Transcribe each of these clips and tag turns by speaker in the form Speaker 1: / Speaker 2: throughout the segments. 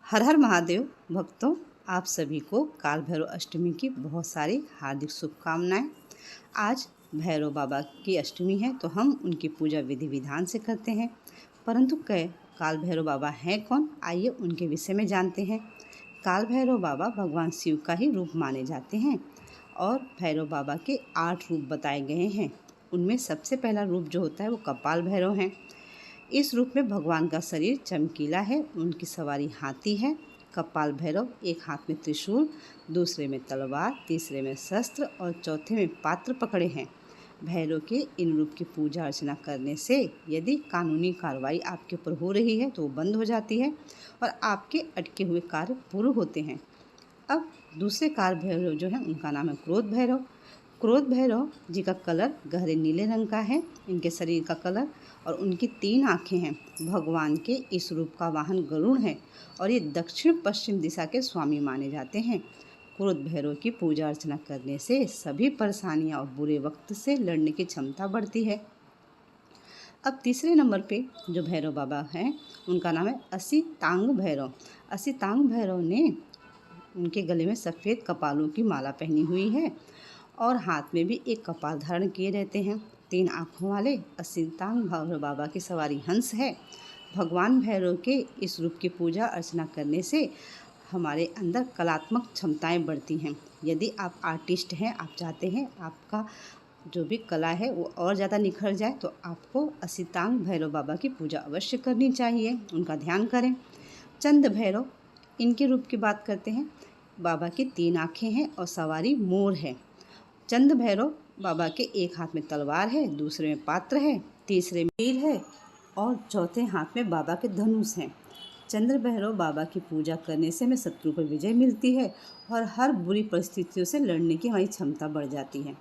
Speaker 1: हर हर महादेव भक्तों, आप सभी को काल भैरव अष्टमी की बहुत सारी हार्दिक शुभकामनाएं। आज भैरव बाबा की अष्टमी है तो हम उनकी पूजा विधि विधान से करते हैं। परंतु काल भैरव बाबा हैं कौन, आइए उनके विषय में जानते हैं। काल भैरव बाबा भगवान शिव का ही रूप माने जाते हैं और भैरव बाबा के 8 रूप बताए गए हैं। उनमें सबसे पहला रूप जो होता है वो कपाल भैरव हैं। इस रूप में भगवान का शरीर चमकीला है, उनकी सवारी हाथी है। कपाल भैरव एक हाथ में त्रिशूल, दूसरे में तलवार, तीसरे में शस्त्र और चौथे में पात्र पकड़े हैं। भैरव के इन रूप की पूजा अर्चना करने से यदि कानूनी कार्रवाई आपके ऊपर हो रही है तो वो बंद हो जाती है और आपके अटके हुए कार्य पूर्ण होते हैं। अब दूसरे काल भैरव जो हैं उनका नाम है क्रोध भैरव। क्रोध भैरव जी का कलर गहरे नीले रंग का है, इनके शरीर का कलर और उनकी 3 आँखें हैं। भगवान के इस रूप का वाहन गरुड़ है और ये दक्षिण पश्चिम दिशा के स्वामी माने जाते हैं। क्रोध भैरव की पूजा अर्चना करने से सभी परेशानियां और बुरे वक्त से लड़ने की क्षमता बढ़ती है। अब तीसरे नंबर पे जो भैरव बाबा हैं उनका नाम है असितांग भैरव। असितांग भैरव ने उनके गले में सफ़ेद कपालों की माला पहनी हुई है और हाथ में भी एक कपाल धारण किए रहते हैं। 3 आँखों वाले असितांग भैरव बाबा की सवारी हंस है। भगवान भैरव के इस रूप की पूजा अर्चना करने से हमारे अंदर कलात्मक क्षमताएं बढ़ती हैं। यदि आप आर्टिस्ट हैं, आप चाहते हैं आपका जो भी कला है वो और ज़्यादा निखर जाए तो आपको असितांग भैरव बाबा की पूजा अवश्य करनी चाहिए, उनका ध्यान करें। चंद भैरव, इनके रूप की बात करते हैं। बाबा की 3 आँखें हैं और सवारी मोर है। चंद भैरव बाबा के एक हाथ में तलवार है, दूसरे में पात्र है, तीसरे में तीर है और चौथे हाथ में बाबा के धनुष हैं। चंद्र भैरव बाबा की पूजा करने से हमें शत्रु पर विजय मिलती है और हर बुरी परिस्थितियों से लड़ने की हमारी क्षमता बढ़ जाती है।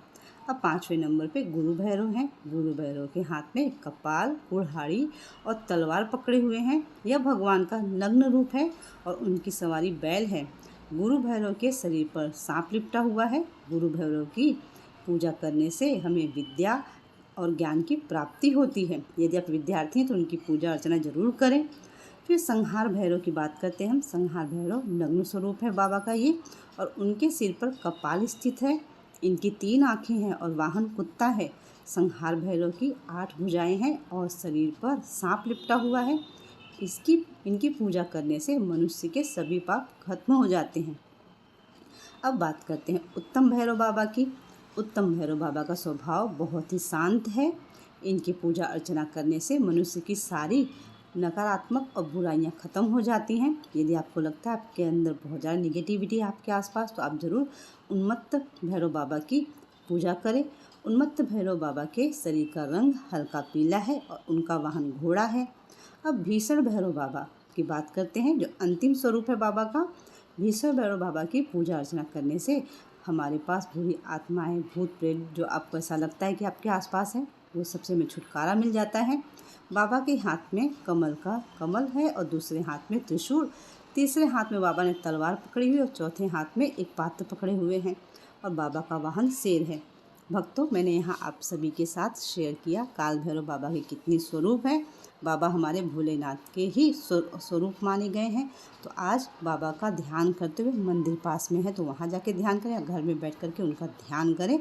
Speaker 1: अब 5वें नंबर पे गुरु भैरव हैं। गुरु भैरव के हाथ में कपाल, कुल्हाड़ी और तलवार पकड़े हुए हैं। यह भगवान का नग्न रूप है और उनकी सवारी बैल है। गुरु भैरव के शरीर पर सांप लिपटा हुआ है। गुरु भैरव की पूजा करने से हमें विद्या और ज्ञान की प्राप्ति होती है। यदि आप विद्यार्थी हैं तो उनकी पूजा अर्चना जरूर करें। फिर संहार भैरव की बात करते हैं हम। संहार भैरव नग्न स्वरूप है बाबा का ये और उनके सिर पर कपाल स्थित है। इनकी 3 आँखें हैं और वाहन कुत्ता है। संहार भैरव की 8 भुजाएं हैं और शरीर पर सांप लिपटा हुआ है। इनकी पूजा करने से मनुष्य के सभी पाप खत्म हो जाते हैं। अब बात करते हैं उत्तम भैरव बाबा की। उत्तम भैरव बाबा का स्वभाव बहुत ही शांत है। इनकी पूजा अर्चना करने से मनुष्य की सारी नकारात्मक और बुराइयां खत्म हो जाती हैं। यदि आपको लगता है आपके अंदर बहुत ज़्यादा निगेटिविटी है आपके आसपास तो आप ज़रूर उन्मत्त भैरव बाबा की पूजा करें। उन्मत्त भैरव बाबा के शरीर का रंग हल्का पीला है और उनका वाहन घोड़ा है। अब भीषण भैरव बाबा की बात करते हैं जो अंतिम स्वरूप है बाबा का। भीषण भैरव बाबा की पूजा अर्चना करने से हमारे पास बुरी आत्माएं, भूत प्रेत जो आपको ऐसा लगता है कि आपके आसपास है वो सबसे में छुटकारा मिल जाता है। बाबा के हाथ में कमल है और दूसरे हाथ में त्रिशूल, तीसरे हाथ में बाबा ने तलवार पकड़ी हुई और चौथे हाथ में एक पात्र पकड़े हुए हैं और बाबा का वाहन शेर है। भक्तों, मैंने यहाँ आप सभी के साथ शेयर किया काल भैरव बाबा के कितने स्वरूप हैं। बाबा हमारे भोलेनाथ के ही स्वरूप माने गए हैं। तो आज बाबा का ध्यान करते हुए, मंदिर पास में है तो वहाँ जाके ध्यान करें या घर में बैठ करके उनका ध्यान करें।